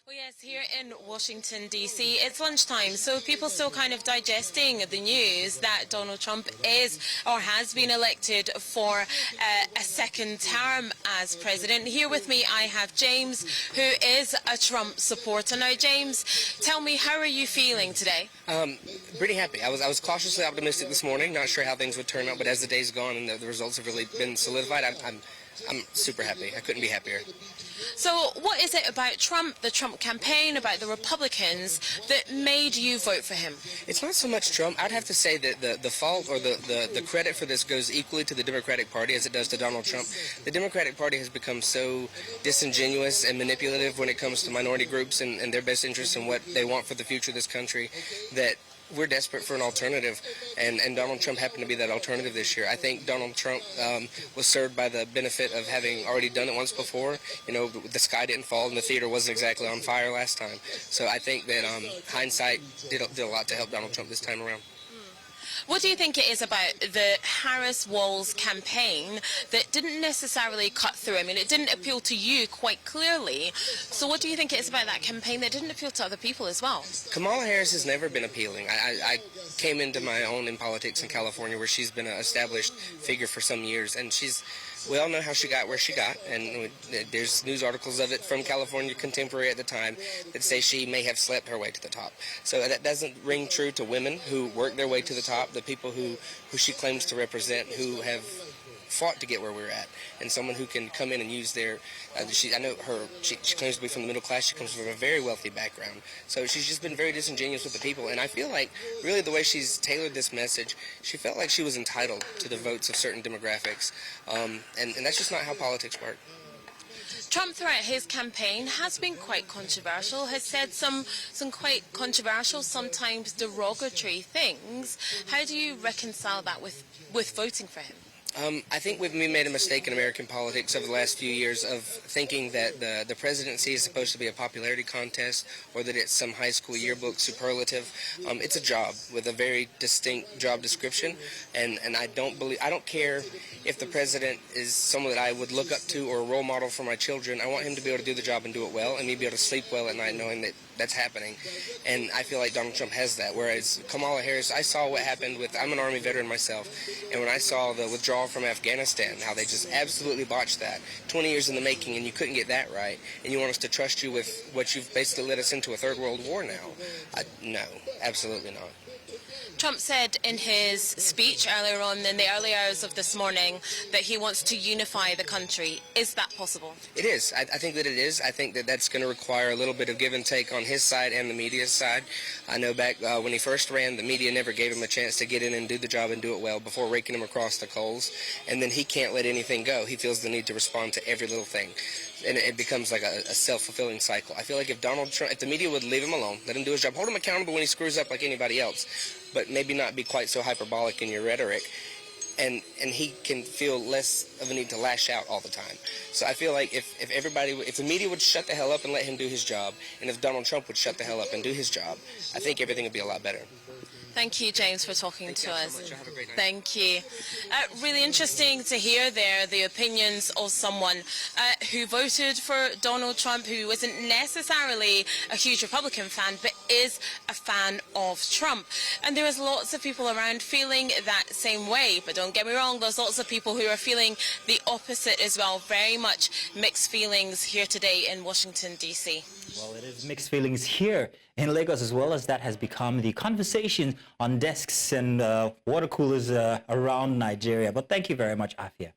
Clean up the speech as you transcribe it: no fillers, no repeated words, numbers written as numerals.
Well, yes, here in Washington, D.C., it's lunchtime, so people still kind of digesting the news that Donald Trump is or has been elected for a second term as president. Here with me, I have James, who is a Trump supporter. Now, James, tell me, how are you feeling today? Pretty happy. I was cautiously optimistic this morning, not sure how things would turn out, but as the day's gone and the results have really been solidified, I'm super happy. I couldn't be happier. So what is it about Trump, the Trump campaign, about the Republicans that made you vote for him? It's not so much Trump. I'd have to say that the fault or the credit for this goes equally to the Democratic Party as it does to Donald Trump. The Democratic Party has become so disingenuous and manipulative when it comes to minority groups and their best interests and what they want for the future of this country that we're desperate for an alternative, and Donald Trump happened to be that alternative this year. I think Donald Trump was served by the benefit of having already done it once before. You know, the sky didn't fall and the theater wasn't exactly on fire last time. So I think that hindsight did a lot to help Donald Trump this time around. What do you think it is about the Harris-Walz campaign that didn't necessarily cut through? I mean, it didn't appeal to you quite clearly. So what do you think it is about that campaign that didn't appeal to other people as well? Kamala Harris has never been appealing. I came into my own in politics in California, where she's been an established figure for some years, and we all know how she got where she got, and there's news articles of it from California Contemporary at the time that say she may have slept her way to the top. So that doesn't ring true to women who work their way to the top, the people who she claims to represent, who have fought to get where we're at, and someone who can come in and use their I know she claims to be from the middle class. She comes from a very wealthy background, so she's just been very disingenuous with the people, and I feel like really the way she's tailored this message, she felt like she was entitled to the votes of certain demographics, and that's just not how politics work. Trump, throughout his campaign, has been quite controversial, has said some quite controversial, sometimes derogatory things. How do you reconcile that with voting for him? I think we made a mistake in American politics over the last few years of thinking that the presidency is supposed to be a popularity contest or that it's some high school yearbook superlative. It's a job with a very distinct job description, and I don't care if the president is someone that I would look up to or a role model for my children. I want him to be able to do the job and do it well, and me be able to sleep well at night knowing that that's happening. And I feel like Donald Trump has that, whereas Kamala Harris, I saw what happened with, I'm an Army veteran myself, and when I saw the withdrawal from Afghanistan, how they just absolutely botched that, 20 years in the making, and you couldn't get that right, and you want us to trust you with what you've basically led us into a third world war now. No, absolutely not. Trump said in his speech earlier on, in the early hours of this morning, that he wants to unify the country. Is that possible? It is. I think that it is. I think that that's going to require a little bit of give and take on his side and the media's side. I know back when he first ran, the media never gave him a chance to get in and do the job and do it well before raking him across the coals. And then he can't let anything go. He feels the need to respond to every little thing. And it becomes like a self-fulfilling cycle. I feel like if Donald Trump, if the media would leave him alone, let him do his job, hold him accountable when he screws up like anybody else, but maybe not be quite so hyperbolic in your rhetoric, and he can feel less of a need to lash out all the time. So I feel like if the media would shut the hell up and let him do his job, and if Donald Trump would shut the hell up and do his job, I think everything would be a lot better. Thank you, James, for talking to us. So much. Have a great night. Thank you. Really interesting to hear there the opinions of someone who voted for Donald Trump, who isn't necessarily a huge Republican fan, but is a fan of Trump. And there is lots of people around feeling that same way. But don't get me wrong, there's lots of people who are feeling the opposite as well. Very much mixed feelings here today in Washington, D.C. Well, it is mixed feelings here in Lagos as well, as that has become the conversation on desks and water coolers around Nigeria. But thank you very much, Afia.